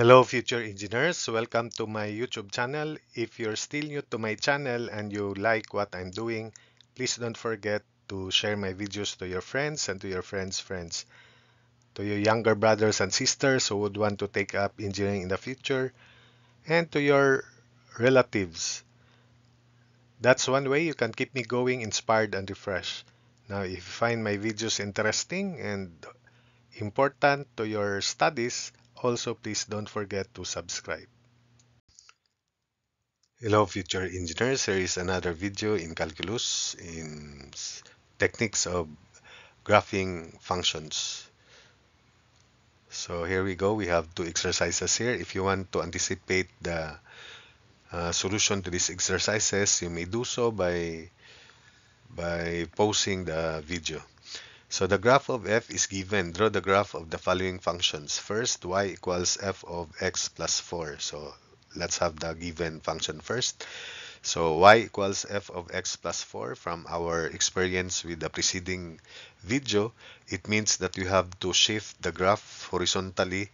Hello future engineers, welcome to my YouTube channel. If you're still new to my channel and you like what I'm doing, please don't forget to share my videos to your friends and to your friends' friends. To your younger brothers and sisters who would want to take up engineering in the future, and to your relatives. That's one way you can keep me going, inspired and refreshed. Now, if you find my videos interesting and important to your studies, also please don't forget to subscribe. Hello future engineers, here is another video in calculus in techniques of graphing functions. So here we go, we have two exercises here. If you want to anticipate the solution to these exercises, you may do so by pausing the video. So the graph of f is given. Draw the graph of the following functions. First, y equals f of x plus 4. So let's have the given function first. So y equals f of x plus 4. From our experience with the preceding video, it means that we have to shift the graph horizontally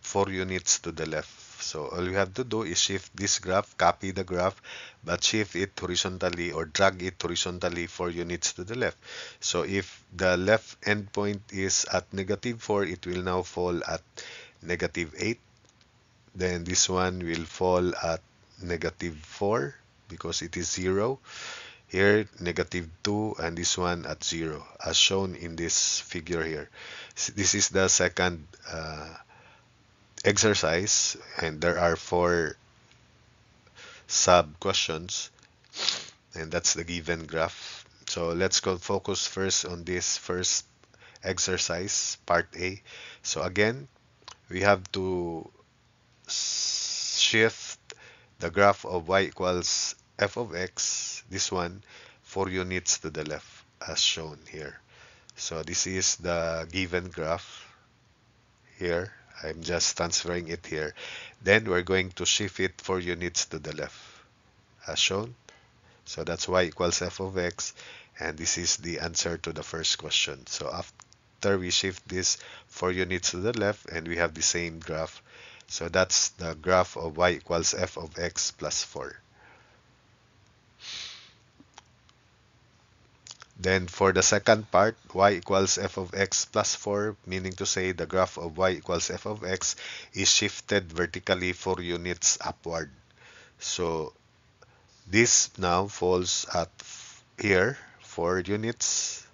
4 units to the left. So all you have to do is shift this graph, copy the graph, but shift it horizontally or drag it horizontally 4 units to the left. So if the left endpoint is at negative 4, it will now fall at negative 8. Then this one will fall at negative 4 because it is 0. Here, negative 2, and this one at 0, as shown in this figure here. This is the second exercise, and there are 4 sub questions, and that's the given graph. So let's go focus first on this first exercise, part A. So again, we have to shift the graph of y equals f of x, this one, 4 units to the left, as shown here. So this is the given graph here. I'm just transferring it here. Then we're going to shift it 4 units to the left, as shown. So that's y equals f of x, and this is the answer to the first question. So after we shift this 4 units to the left, and we have the same graph. So that's the graph of y equals f of x plus 4. Then for the second part, y equals f of x plus 4, meaning to say the graph of y equals f of x is shifted vertically 4 units upward. So this now falls at here 4 units,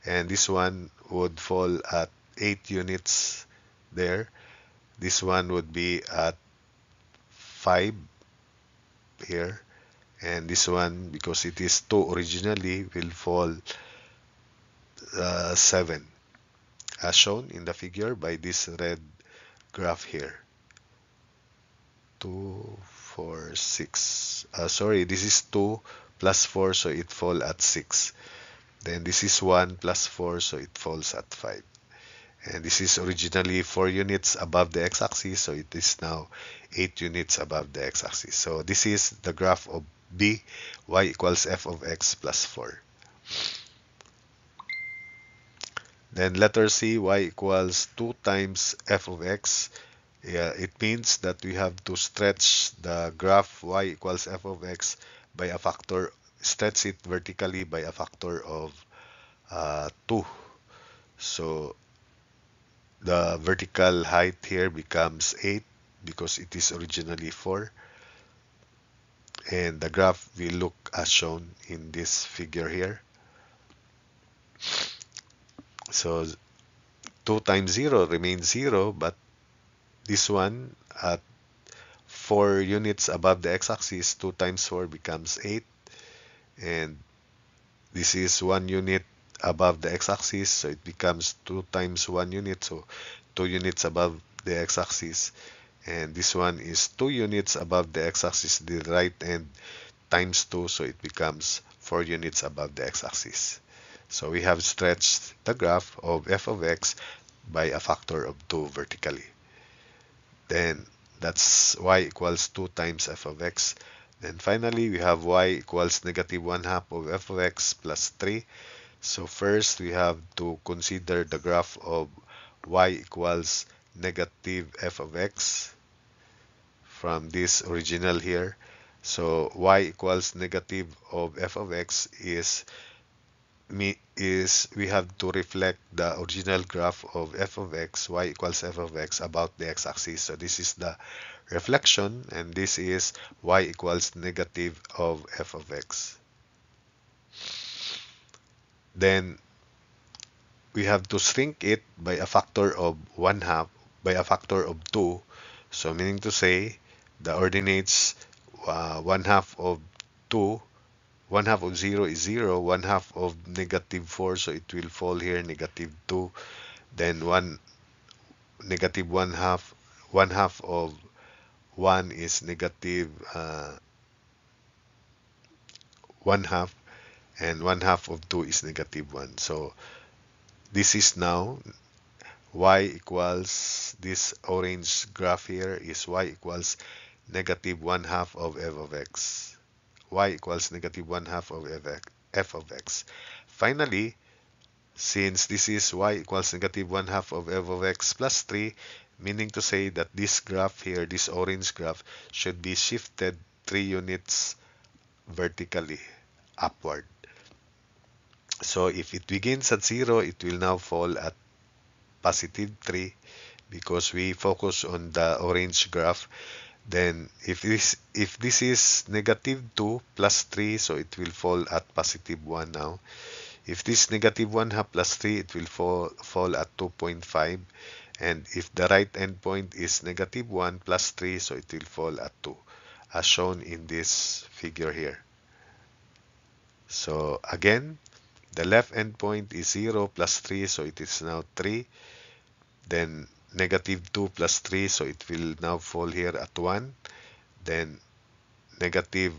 and this one would fall at 8 units there. This one would be at 5 here, and this one, because it is 2 originally, will fall 7, as shown in the figure by this red graph here. 2, 4, 6. Sorry, this is 2 plus 4, so it falls at 6. Then this is 1 plus 4, so it falls at 5. And this is originally 4 units above the x-axis, so it is now 8 units above the x-axis. So this is the graph of B, y equals f of x plus 4. Then letter C, y equals 2 times f of x. Yeah, it means that we have to stretch the graph y equals f of x by a factor, stretch it vertically by a factor of 2. So the vertical height here becomes 8 because it is originally 4. And the graph will look as shown in this figure here. So 2 times 0 remains 0, but this one at 4 units above the x-axis, 2 times 4 becomes 8. And this is 1 unit above the x-axis, so it becomes 2 times 1 unit, so 2 units above the x-axis. And this one is 2 units above the x-axis, the right end, times 2, so it becomes 4 units above the x-axis. So we have stretched the graph of f of x by a factor of 2 vertically. Then that's y equals 2 times f of x. Then finally, we have y equals negative 1/2 of f of x plus 3. So first, we have to consider the graph of y equals negative f of x from this original here. So y equals negative of f of x is we have to reflect the original graph of f of x, y equals f of x about the x-axis. So this is the reflection, and this is y equals negative of f of x. Then we have to shrink it by a factor of 1/2, by a factor of 2. So meaning to say, the ordinates 1/2 of 2, 1/2 of 0 is 0, 1/2 of negative 4, so it will fall here, negative 2. Then negative 1/2, 1/2 of 1 is negative 1/2, and 1/2 of 2 is negative 1. So this is now y equals, this orange graph here is y equals negative 1/2 of f of x. Y equals negative 1/2 of f of x. Finally, since this is y equals negative 1/2 of f of x plus 3, meaning to say that this graph here, this orange graph, should be shifted 3 units vertically upward. So if it begins at 0, it will now fall at positive 3 because we focus on the orange graph. Then if this is negative 2 plus 3, so it will fall at positive 1 now. If this negative 1/2 plus 3, it will fall at 2.5. And if the right endpoint is negative 1 plus 3, so it will fall at 2, as shown in this figure here. So again, the left endpoint is 0 plus 3, so it is now 3. Then negative 2 plus 3, so it will now fall here at 1. Then negative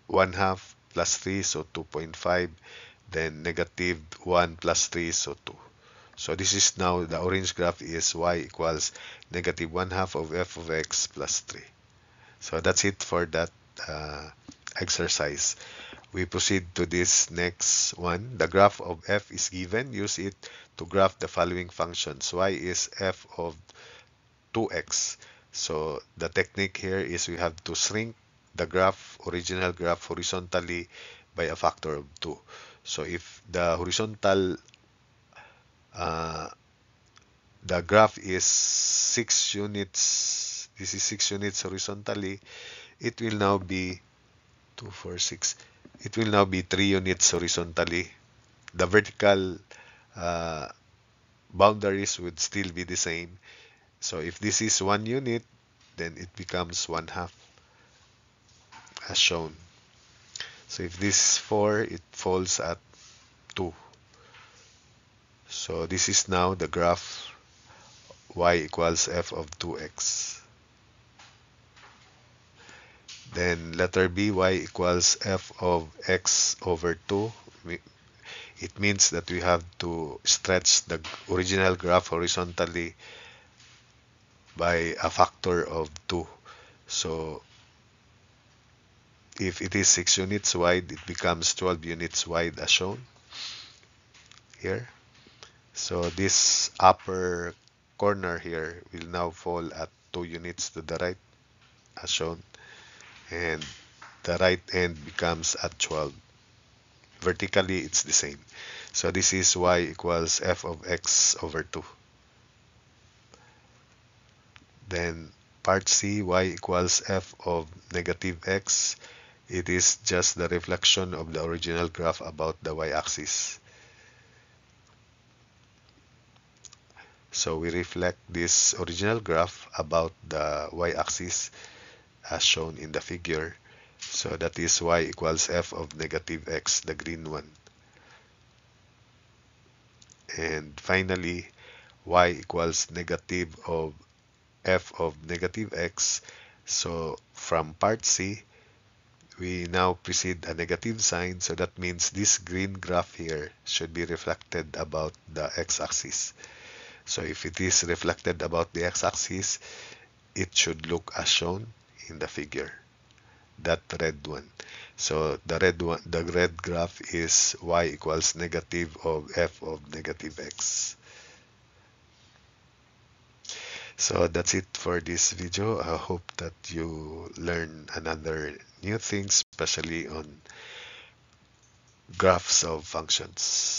1/2 plus 3, so 2.5. Then negative 1 plus 3, so 2. So this is now, the orange graph is y equals negative 1/2 of f of x plus 3. So that's it for that exercise. We proceed to this next one. The graph of f is given. Use it to graph the following functions. Y is f of 2x. So the technique here is we have to shrink the graph, original graph, horizontally by a factor of 2. So if the horizontal, the graph is 6 units, this is 6 units horizontally, it will now be 2, 4, 6. It will now be 3 units horizontally. The vertical boundaries would still be the same. So if this is 1 unit, then it becomes 1/2, as shown. So if this is 4, it falls at 2. So this is now the graph y equals f of 2x. Then letter B, y equals f of x over 2. It means that we have to stretch the original graph horizontally by a factor of 2. So if it is 6 units wide, it becomes 12 units wide, as shown here. So this upper corner here will now fall at 2 units to the right, as shown, and the right end becomes at 12. Vertically, it's the same. So this is y equals f of x over 2. Then part C, y equals f of negative x. It is just the reflection of the original graph about the y-axis. So we reflect this original graph about the y-axis as shown in the figure. So that is y equals f of negative x, the green one. And finally, y equals negative of f of negative x. So from part C, we now precede a negative sign. So that means this green graph here should be reflected about the x-axis. So if it is reflected about the x-axis, it should look as shown in the figure, that red one. So the red graph is y equals negative of f of negative x. So that's it for this video. I hope that you learn another new thing, especially on graphs of functions.